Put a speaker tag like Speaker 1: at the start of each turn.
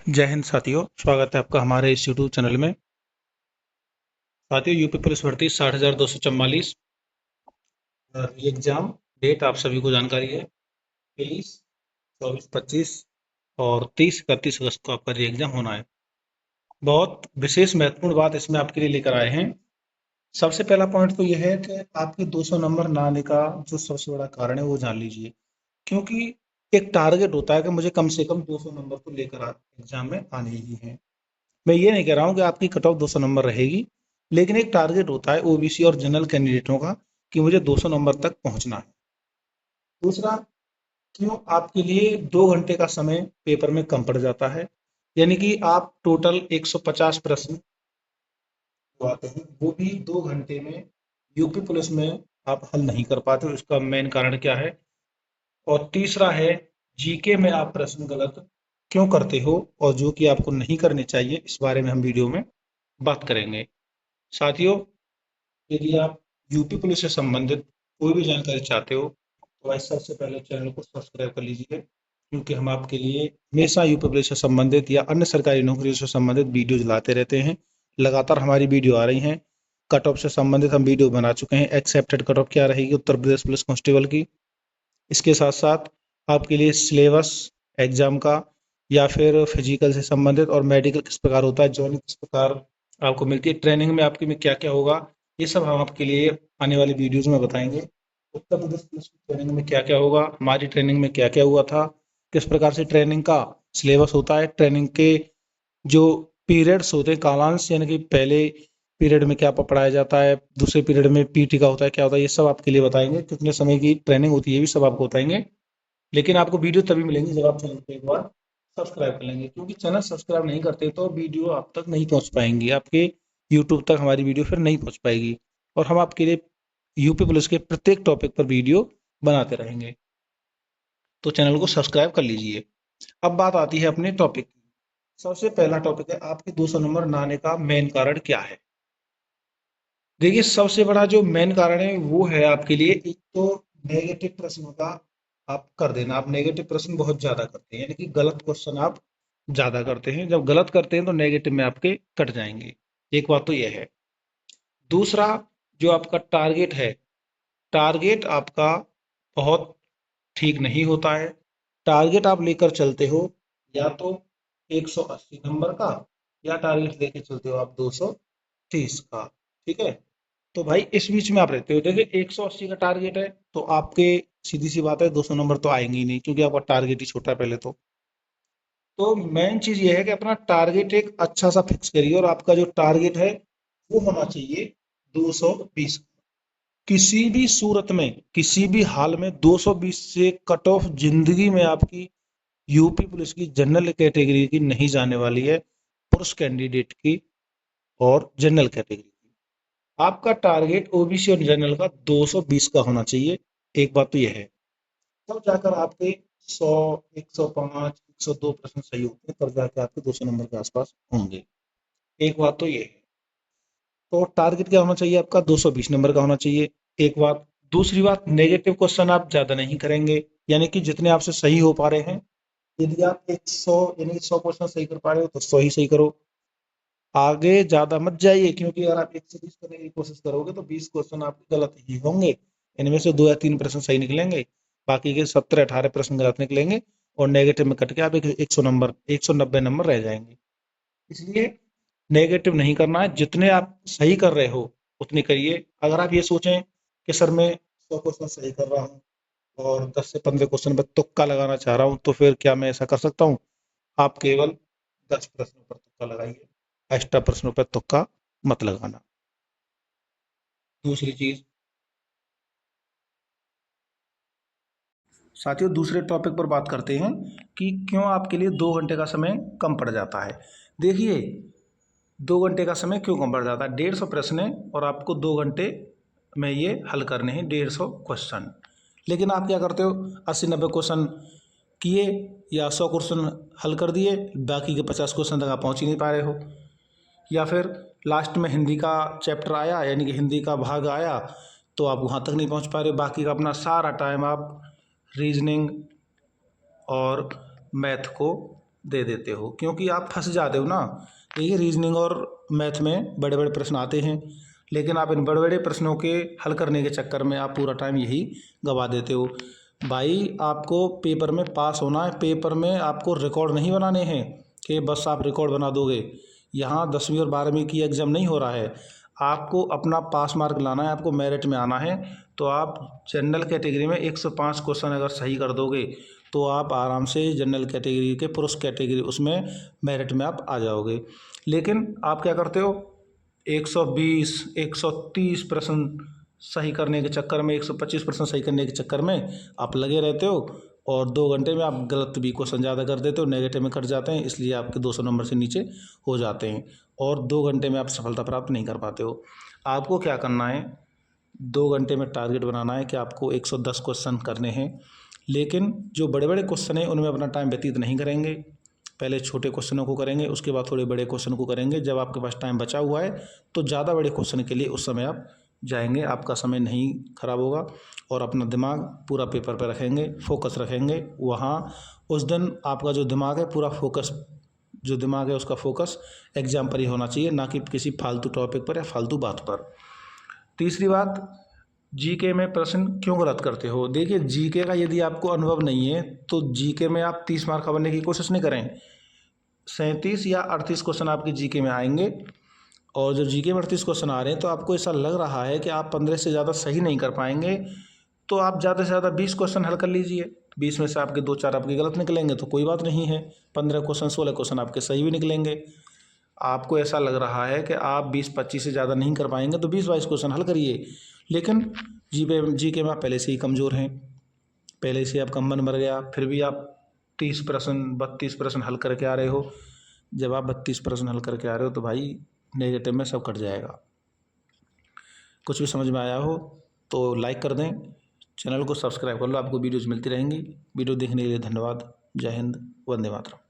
Speaker 1: जय हिंद साथियों, स्वागत है आपका हमारे इस यूट्यूब चैनल में। साथियों, यूपी पुलिस भर्ती 60,244 एग्जाम डेट आप सभी को जानकारी है। 23, 24, 25 और 30, 31 अगस्त को आपका री एग्जाम होना है। बहुत विशेष महत्वपूर्ण बात इसमें आपके लिए लेकर आए हैं। सबसे पहला पॉइंट तो यह है कि आपके 200 नंबर ना आने का जो सबसे बड़ा कारण है वो जान लीजिए। क्योंकि एक टारगेट होता है कि मुझे कम से कम 200 नंबर तो लेकर एग्जाम में आने ही है। मैं ये नहीं कह रहा हूँ कि आपकी कट ऑफ 200 नंबर रहेगी, लेकिन एक टारगेट होता है ओबीसी और जनरल कैंडिडेटों का कि मुझे 200 नंबर तक पहुंचना है। दूसरा, क्यों आपके लिए 2 घंटे का समय पेपर में कम पड़ जाता है, यानी कि आप टोटल 150 प्रश्न जो आते हैं वो भी 2 घंटे में यूपी पुलिस में आप हल नहीं कर पाते हो। इसका मेन कारण क्या है? और तीसरा है, जीके में आप प्रश्न गलत क्यों करते हो और जो कि आपको नहीं करने चाहिए, इस बारे में हम वीडियो में बात करेंगे। साथियों, यदि आप यूपी पुलिस से संबंधित कोई भी जानकारी चाहते हो तो भाई सबसे पहले चैनल को सब्सक्राइब कर लीजिए, क्योंकि हम आपके लिए हमेशा यूपी पुलिस से संबंधित या अन्य सरकारी नौकरियों से संबंधित वीडियोज लाते रहते हैं। लगातार हमारी वीडियो आ रही हैं। कट ऑफ से संबंधित हम वीडियो बना चुके हैं। एक्सेप्टेड कट ऑफ क्या रहेगी उत्तर प्रदेश पुलिस कांस्टेबल की। इसके साथ साथ आपके लिए सिलेबस एग्जाम का या फिर फिजिकल से संबंधित और मेडिकल किस प्रकार होता है, जॉइनिंग किस प्रकार आपको मिलती है, ट्रेनिंग में आपकी में क्या क्या होगा, ये सब हम आपके लिए आने वाली वीडियोज में बताएंगे। उत्तर प्रदेश पुलिस की ट्रेनिंग में क्या क्या होगा, हमारी ट्रेनिंग में क्या क्या हुआ था, किस प्रकार से ट्रेनिंग का सिलेबस होता है, ट्रेनिंग के जो पीरियड्स होते हैं कालांश, यानी कि पहले पीरियड में क्या पढ़ाया जाता है, दूसरे पीरियड में पीटी का होता है क्या होता है, ये सब आपके लिए बताएंगे। कितने समय की ट्रेनिंग होती है ये भी सब आपको बताएंगे। लेकिन आपको वीडियो तभी मिलेंगी जब आप चैनल को एक बार सब्सक्राइब कर लेंगे, क्योंकि चैनल सब्सक्राइब नहीं करते तो वीडियो आप तक नहीं पहुंच पाएंगी, आपके यूट्यूब तक हमारी वीडियो फिर नहीं पहुंच पाएगी। और हम आपके लिए यूपी पुलिस के प्रत्येक टॉपिक पर वीडियो बनाते रहेंगे, तो चैनल को सब्सक्राइब कर लीजिए। अब बात आती है अपने टॉपिक की। सबसे पहला टॉपिक है आपके 200 नंबर ना आने का मेन कारण क्या है। देखिए, सबसे बड़ा जो मेन कारण है वो है आपके लिए, एक तो नेगेटिव प्रश्नों का आप कर देना। आप नेगेटिव प्रश्न बहुत ज्यादा करते हैं, यानी कि गलत क्वेश्चन आप ज्यादा करते हैं। जब गलत करते हैं तो नेगेटिव में आपके कट जाएंगे। एक बात तो यह है। दूसरा, जो आपका टारगेट है, टारगेट आपका बहुत ठीक नहीं होता है। टारगेट आप लेकर चलते हो या तो 180 नंबर का, या टारगेट लेके चलते हो आप 230 का। ठीक है, तो भाई इस बीच में आप रहते हो। देखिए, 180 का टारगेट है तो आपके सीधी सी बात है 200 नंबर तो आएंगे ही नहीं, क्योंकि आपका टारगेट ही छोटा है पहले तो मेन चीज ये है कि अपना टारगेट एक अच्छा सा फिक्स करिए, और आपका जो टारगेट है वो होना चाहिए 220। किसी भी सूरत में, किसी भी हाल में 220 से कट ऑफ जिंदगी में आपकी यूपी पुलिस की जनरल कैटेगरी की नहीं जाने वाली है, पुरुष कैंडिडेट की और जनरल कैटेगरी की। आपका टारगेट ओबीसी और जनरल का 220 का होना चाहिए। एक बात तो यह है, तब जाकर आपके 100, 105, 102 प्रश्न सही होते हैं, तब जाकर आपके 200 नंबर के आसपास होंगे। एक बात तो ये है। तो टारगेट क्या होना चाहिए आपका? 220 नंबर का होना चाहिए। एक बात। दूसरी बात, नेगेटिव क्वेश्चन आप ज्यादा नहीं करेंगे, यानी कि जितने आपसे सही हो पा रहे हैं, यदि आप 100 यानी 100 क्वेश्चन सही कर पा रहे हो तो 100 ही सही करो। आगे ज्यादा मत जाइए, क्योंकि अगर आप 120 करने की कोशिश करोगे तो 20 क्वेश्चन आपके गलत ही होंगे। इनमें से 2 या 3 प्रश्न सही निकलेंगे, बाकी के 17-18 प्रश्न गलत निकलेंगे, और नेगेटिव में कट के आप 190 नंबर रह जाएंगे। इसलिए नेगेटिव नहीं करना है। जितने आप सही कर रहे हो उतने करिए। अगर आप ये सोचें कि सर मैं 100 क्वेश्चन सही कर रहा हूँ और 10 से 15 क्वेश्चन पर तुक्का लगाना चाह रहा हूँ, तो फिर क्या मैं ऐसा कर सकता हूँ? आप केवल 10 प्रश्नों पर तुक्का लगाइए, एक्स्ट्रा प्रश्नों पर तुक्का मत लगाना। दूसरी चीज, साथियों, दूसरे टॉपिक पर बात करते हैं कि क्यों आपके लिए 2 घंटे का समय कम पड़ जाता है। देखिए, 2 घंटे का समय क्यों कम पड़ जाता है? 150 प्रश्न है और आपको 2 घंटे में ये हल करने हैं 150 क्वेश्चन। लेकिन आप क्या करते हो, 80-90 क्वेश्चन किए या 100 क्वेश्चन हल कर दिए, बाकी के 50 क्वेश्चन तक आप पहुंच ही नहीं पा रहे हो। या फिर लास्ट में हिंदी का चैप्टर आया, यानी कि हिंदी का भाग आया, तो आप वहाँ तक नहीं पहुँच पा रहे हो। बाकी का अपना सारा टाइम आप रीजनिंग और मैथ को दे देते हो, क्योंकि आप फंस जाते हो ना। देखिए रीजनिंग और मैथ में बड़े बड़े प्रश्न आते हैं, लेकिन आप इन बड़े बड़े प्रश्नों के हल करने के चक्कर में आप पूरा टाइम यही गवा देते हो। भाई आपको पेपर में पास होना है, पेपर में आपको रिकॉर्ड नहीं बनाने हैं कि बस आप रिकॉर्ड बना दोगे। यहाँ 10वीं और 12वीं की एग्ज़ाम नहीं हो रहा है, आपको अपना पास मार्क लाना है, आपको मेरिट में आना है। तो आप जनरल कैटेगरी में 105 क्वेश्चन अगर सही कर दोगे तो आप आराम से जनरल कैटेगरी के पुरुष कैटेगरी उसमें मेरिट में आप आ जाओगे। लेकिन आप क्या करते हो, 120 130 प्रश्न सही करने के चक्कर में, 125 प्रश्न सही करने के चक्कर में आप लगे रहते हो, और 2 घंटे में आप गलत भी क्वेश्चन ज़्यादा कर देते हो, नेगेटिव में कट जाते हैं, इसलिए आपके 200 नंबर से नीचे हो जाते हैं, और 2 घंटे में आप सफलता प्राप्त नहीं कर पाते हो। आपको क्या करना है, 2 घंटे में टारगेट बनाना है कि आपको 110 क्वेश्चन करने हैं। लेकिन जो बड़े बड़े क्वेश्चन हैं उनमें अपना टाइम व्यतीत नहीं करेंगे, पहले छोटे क्वेश्चनों को करेंगे, उसके बाद थोड़े बड़े क्वेश्चन को करेंगे। जब आपके पास टाइम बचा हुआ है तो ज़्यादा बड़े क्वेश्चन के लिए उस समय आप जाएंगे, आपका समय नहीं खराब होगा, और अपना दिमाग पूरा पेपर पर रखेंगे, फोकस रखेंगे वहाँ। उस दिन आपका जो दिमाग है पूरा फोकस, जो दिमाग है उसका फोकस एग्जाम पर ही होना चाहिए, ना कि किसी फालतू टॉपिक पर या फालतू बात पर। तीसरी बात, जीके में प्रश्न क्यों गलत करते हो। देखिए जीके का यदि आपको अनुभव नहीं है तो जीके में आप 30 मार्क बनने की कोशिश नहीं करें। 37 या 38 क्वेश्चन आपके जीके में आएंगे, और जब जीके में 38 क्वेश्चन आ रहे हैं तो आपको ऐसा लग रहा है कि आप 15 से ज़्यादा सही नहीं कर पाएंगे, तो आप ज़्यादा से ज़्यादा 20 क्वेश्चन हल कर लीजिए। 20 में से आपके 2-4 आपके गलत निकलेंगे तो कोई बात नहीं है, 15 क्वेश्चन 16 क्वेश्चन आपके सही भी निकलेंगे। आपको ऐसा लग रहा है कि आप 20-25 से ज़्यादा नहीं कर पाएंगे तो 20-22 क्वेश्चन हल करिए। लेकिन जीके में आप पहले से ही कमज़ोर हैं, पहले से आपका मन मर गया, फिर भी आप 30 प्रश्न 32 प्रश्न हल करके आ रहे हो। जब आप 32 प्रश्न हल करके आ रहे हो तो भाई नेगेटिव में सब कट जाएगा। कुछ भी समझ में आया हो तो लाइक कर दें, चैनल को सब्सक्राइब कर लो, आपको वीडियोज़ मिलती रहेंगी। वीडियो देखने के लिए धन्यवाद। जय हिंद, वंदे मातरम।